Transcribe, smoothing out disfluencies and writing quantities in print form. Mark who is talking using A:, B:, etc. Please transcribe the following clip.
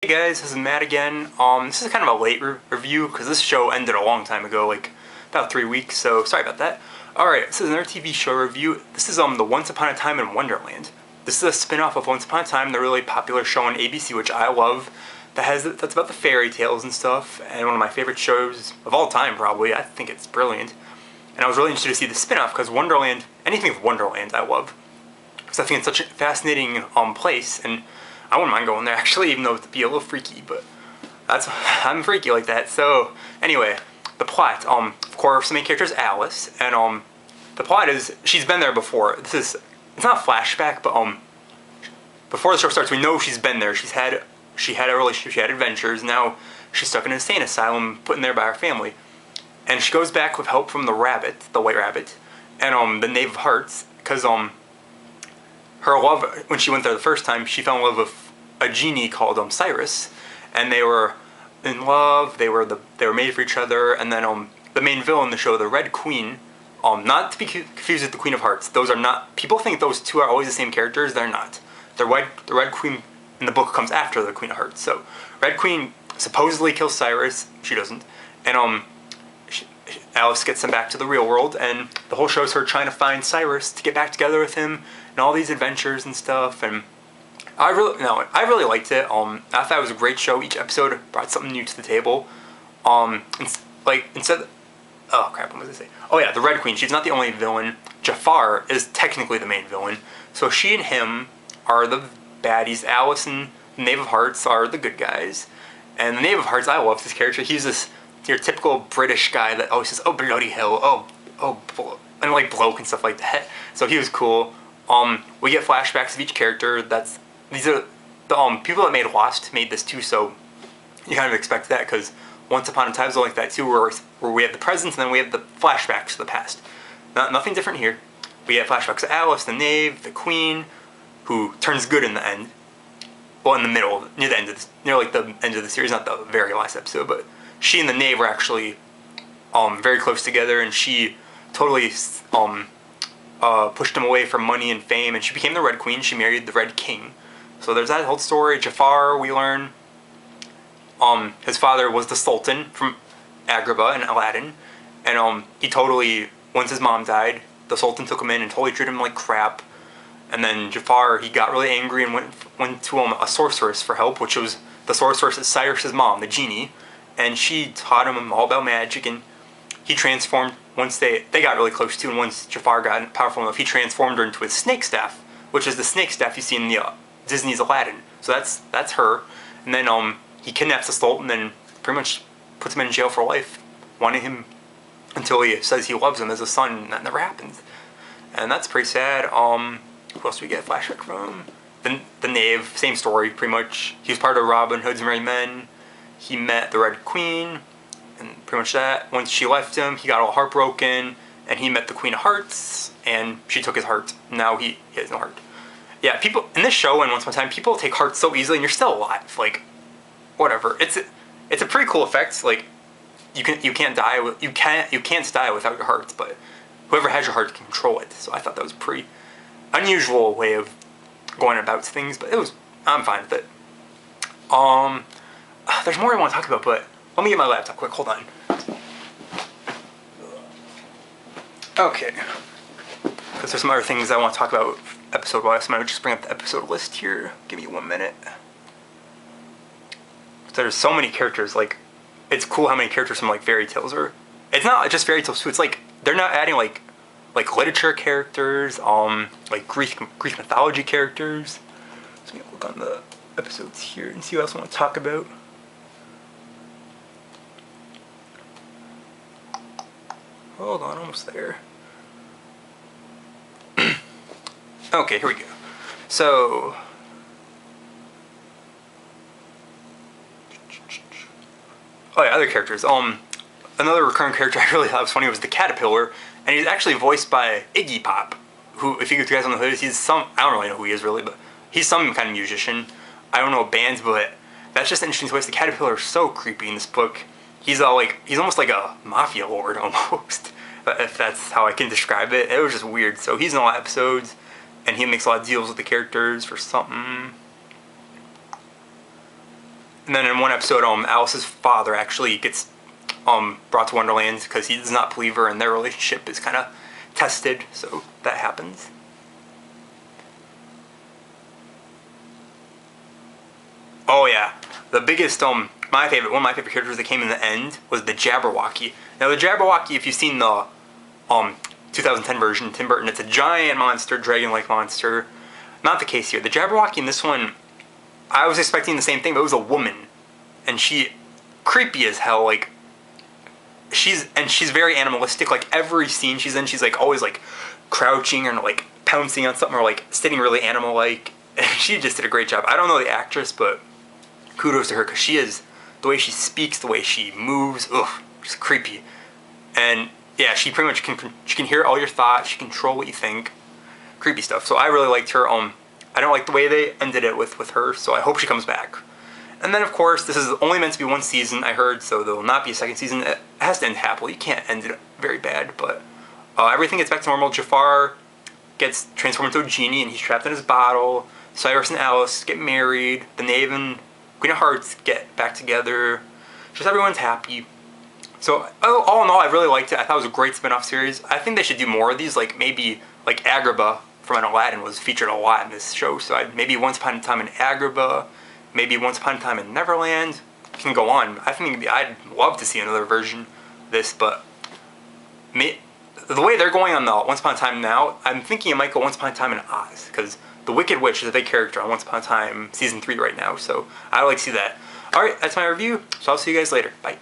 A: Hey guys, this is Matt again. This is kind of a late review because this show ended a long time ago, like about 3 weeks, so sorry about that. Alright, this is another TV show review. This is the Once Upon a Time in Wonderland. This is a spin-off of Once Upon a Time, the really popular show on ABC, which I love. That's about the fairy tales and stuff, and one of my favorite shows of all time, probably. I think it's brilliant. And I was really interested to see the spin-off because Wonderland, anything with Wonderland, I love. Because I think it's such a fascinating place, and I wouldn't mind going there actually, even though it'd be a little freaky, but I'm freaky like that. So anyway, the plot, of course, the main character is Alice, and the plot is she's been there before. It's not a flashback, but before the show starts, we know she's been there. She had a relationship, she had adventures. Now she's stuck in an insane asylum, put in there by her family, and she goes back with help from the rabbit, the white rabbit, and the Knave of Hearts, because her love, when she went there the first time, she fell in love with a genie called Cyrus, and they were in love. They were made for each other. And then the main villain in the show, the Red Queen, not to be confused with the Queen of Hearts. Those are not. People think those two are always the same characters. They're not. The Red Queen in the book comes after the Queen of Hearts. So Red Queen supposedly kills Cyrus. She doesn't, and Alice gets him back to the real world, and the whole show is her trying to find Cyrus to get back together with him, and all these adventures and stuff. And I really liked it. I thought it was a great show. Each episode brought something new to the table. Oh crap, what was I say? Oh yeah, the Red Queen. She's not the only villain. Jafar is technically the main villain. So she and him are the baddies. Alice and the Knave of Hearts are the good guys. And the Knave of Hearts, I love this character. He's your typical British guy that always says, "Oh bloody hell," and like bloke and stuff like that. So he was cool. We get flashbacks of each character. These are the people that made Lost made this too, so you kind of expect that because Once Upon a Time was like that too, where we have the present and then we have the flashbacks to the past. Nothing different here. We have flashbacks of Alice, the Knave, the Queen, who turns good in the end. Well, in the middle, near the end of the end of the series, not the very last episode, but she and the Knave were actually very close together, and she totally pushed him away from money and fame, and she became the Red Queen. She married the Red King. So there's that whole story. Jafar, we learn, his father was the Sultan from Agrabah and Aladdin, and he totally, once his mom died, the Sultan took him in and totally treated him like crap. And then Jafar, he got really angry and went to a sorceress for help, which was the sorceress is Cyrus's mom, the genie, and she taught him all about magic, and he transformed. Once they got really close too, and once Jafar got powerful enough, he transformed her into his snake staff, which is the snake staff you see in the Disney's Aladdin. So that's her. And then he kidnaps the Sultan and pretty much puts him in jail for life, wanting him until he says he loves him as a son, and that never happens. And that's pretty sad. Who else do we get a flashback from? The Knave, same story pretty much. He was part of Robin Hood's Merry Men. He met the Red Queen, and pretty much that. Once she left him, he got all heartbroken, and he met the Queen of Hearts, and she took his heart. Now he has no heart. Yeah, people in this show and Once Upon a Time, people take hearts so easily, and you're still alive. Like, whatever. It's a pretty cool effect. Like, you can't die without your heart, but whoever has your heart can control it. So I thought that was a pretty unusual way of going about things, but I'm fine with it. There's more I want to talk about, but let me get my laptop quick. Hold on. Okay. Because there's some other things I want to talk about episode-wise, so I'm going to just bring up the episode list here. Give me 1 minute. There's so many characters, like, it's cool how many characters from, like, fairy tales are. It's not just fairy tales too, it's like, they're not adding, like literature characters, like Greek mythology characters. So I'm going to look on the episodes here and see what else I want to talk about. Hold on, almost there. Okay, here we go. So, oh yeah, other characters. Another recurring character I really thought was funny was the Caterpillar, and he's actually voiced by Iggy Pop, who, if you guys don't know who he is, I don't really know who he is really, but he's some kind of musician. I don't know bands, but that's just an interesting voice. The Caterpillar is so creepy in this book. He's almost like a mafia lord almost, if that's how I can describe it. It was just weird. So he's in a lot of episodes, and he makes a lot of deals with the characters for something. And then in one episode, Alice's father actually gets brought to Wonderland because he does not believe her, and their relationship is kind of tested. So that happens. Oh yeah, the biggest one of my favorite characters that came in the end was the Jabberwocky. Now the Jabberwocky, if you've seen the 2010 version, Tim Burton, it's a giant monster, dragon-like monster. Not the case here. The Jabberwocky in this one, I was expecting the same thing, but it was a woman, and she creepy as hell. Like she's very animalistic. Like every scene she's in, she's like always like crouching or like pouncing on something or like sitting really animal-like. She just did a great job. I don't know the actress, but kudos to her because she is, the way she speaks, the way she moves, ugh, just creepy. And yeah, she pretty much can hear all your thoughts. She can control what you think. Creepy stuff. So I really liked her. I don't like the way they ended it with her, so I hope she comes back. And then of course, this is only meant to be one season, I heard, so there will not be a second season. It has to end happily. You can't end it very bad, but everything gets back to normal. Jafar gets transformed into a genie and he's trapped in his bottle. Cyrus and Alice get married. The Knave and Queen of Hearts get back together. Just everyone's happy. So all in all, I really liked it. I thought it was a great spin-off series. I think they should do more of these. Like maybe like Agrabah from Aladdin was featured a lot in this show. So maybe Once Upon a Time in Agrabah, maybe Once Upon a Time in Neverland. It can go on. I think I'd love to see another version of this, but the way they're going on the Once Upon a Time now, I'm thinking it might go Once Upon a Time in Oz, because the Wicked Witch is a big character on Once Upon a Time Season 3 right now, so I would like to see that. Alright, that's my review, so I'll see you guys later. Bye.